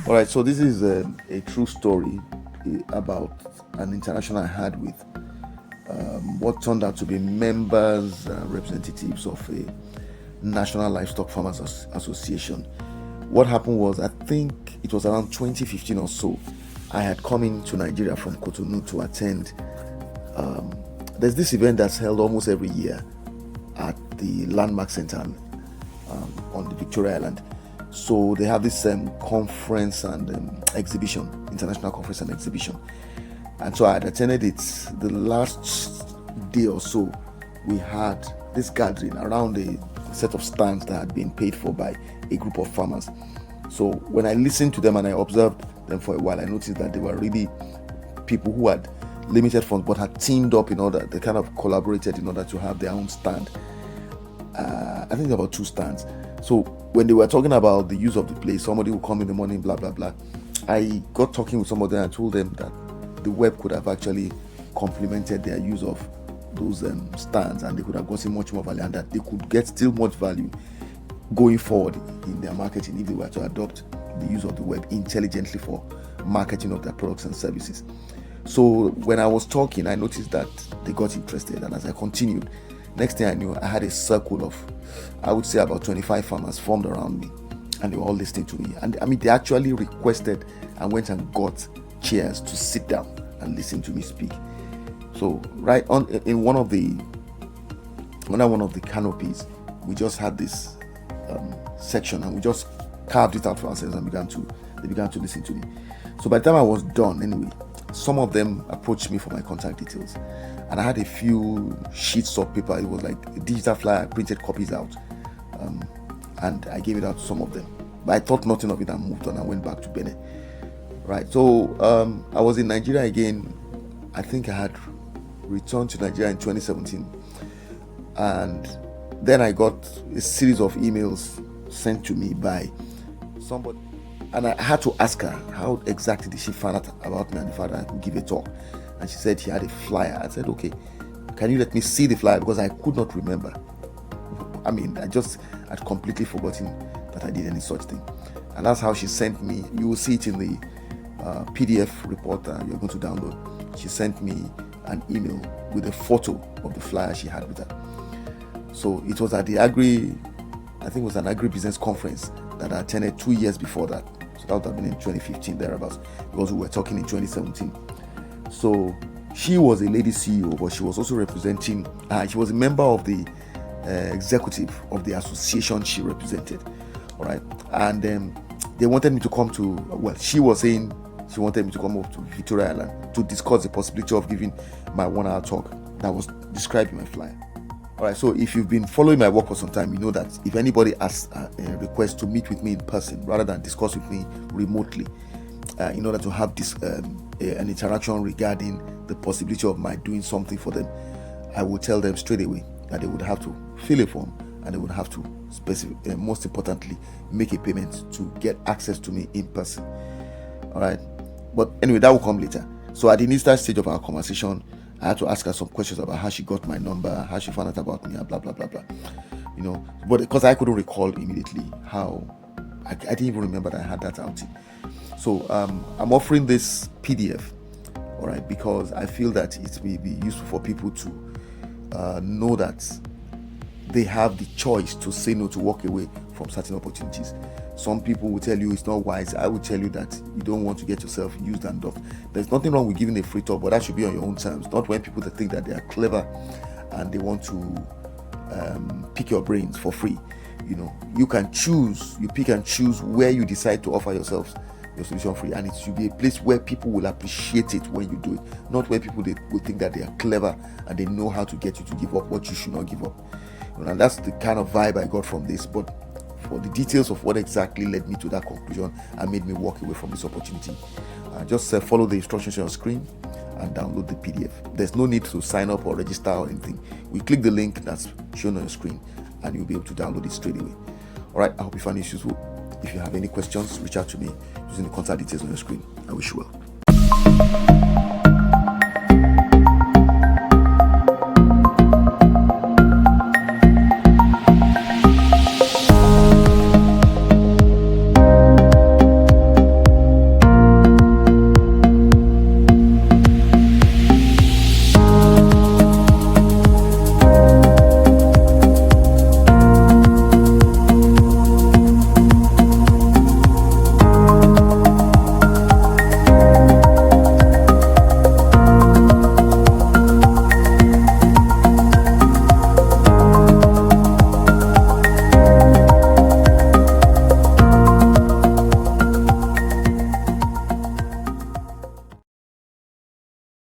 All right, so this is a true story about an interaction I had with what turned out to be members, representatives of a National Livestock Farmers Association. What happened was, I think it was around 2015 or so, I had come into Nigeria from Cotonou to attend. There's this event that's held almost every year at the Landmark Center on the Victoria Island. So they have this conference and exhibition, international conference and exhibition. And so I had attended it. The last day or so, we had this gathering around a set of stands that had been paid for by a group of farmers. So when I listened to them and I observed them for a while, I noticed that they were really people who had limited funds but had teamed up in order, they kind of collaborated in order to have their own stand. I think about 2 stands. So when they were talking about the use of the place, somebody would come in the morning, blah, blah, blah. I got talking with some of them and told them that the web could have actually complemented their use of those stands, and they could have gotten much more value, and that they could get still much value going forward in their marketing if they were to adopt the use of the web intelligently for marketing of their products and services. So when I was talking, I noticed that they got interested, and as I continued, next thing I knew, I had a circle of, I would say, about 25 farmers formed around me, and they were all listening to me. And I mean, they actually requested and went and got chairs to sit down and listen to me speak. So right on in one of the canopies, we just had this section, and we just carved it out for ourselves, and they began to listen to me. So by the time I was done, anyway, some of them approached me for my contact details, and I had a few sheets of paper. It was like a digital flyer. I printed copies out, and I gave it out to some of them. But I thought nothing of it and moved on and went back to Benin. Right. So I was in Nigeria again. I think I had returned to Nigeria in 2017, and then I got a series of emails sent to me by somebody, and I had to ask her how exactly did she find out about me and the fact that I could give a talk. And she said she had a flyer. I said, okay, can you let me see the flyer, because I could not remember. I mean, I'd completely forgotten that I did any such thing. And that's how she sent me. You will see it in the PDF report that you're going to download. She sent me an email with a photo of the flyer she had with her. So it was at the I think it was an agribusiness conference that I attended 2 years before that. So that would have been in 2015, thereabouts, because we were talking in 2017. So she was a lady CEO, but she was also representing, she was a member of the executive of the association she represented. All right. And they wanted me to come to, well, she was saying she wanted me to come up to Victoria Island to discuss the possibility of giving my 1-hour talk that was described in my flyer. All right, so if you've been following my work for some time, you know that if anybody asks a request to meet with me in person rather than discuss with me remotely, in order to have this an interaction regarding the possibility of my doing something for them, I will tell them straight away that they would have to fill a form, and they would have to most importantly, make a payment to get access to me in person. All right, but anyway, that will come later. So at the initial stage of our conversation, I had to ask her some questions about how she got my number, how she found out about me, and blah blah blah blah. You know, but because I couldn't recall immediately how, I didn't even remember that I had that outing. So I'm offering this PDF, all right, because I feel that it may be useful for people to know that they have the choice to say no, to walk away from certain opportunities. Some people will tell you it's not wise. I will tell you that you don't want to get yourself used and off. There's nothing wrong with giving a free talk, but that should be on your own terms, not when people that think that they are clever and they want to pick your brains for free. You know, you can choose, you pick and choose where you decide to offer yourselves your solution free, and it should be a place where people will appreciate it when you do it, not where people will think that they are clever and they know how to get you to give up what you should not give up. You know, and that's the kind of vibe I got from this. But for the details of what exactly led me to that conclusion and made me walk away from this opportunity, just follow the instructions on your screen and download the PDF. There's no need to sign up or register or anything. We click the link that's shown on your screen and you'll be able to download it straight away. All right, I hope you find this useful. If you have any questions, reach out to me using the contact details on your screen. I wish you well.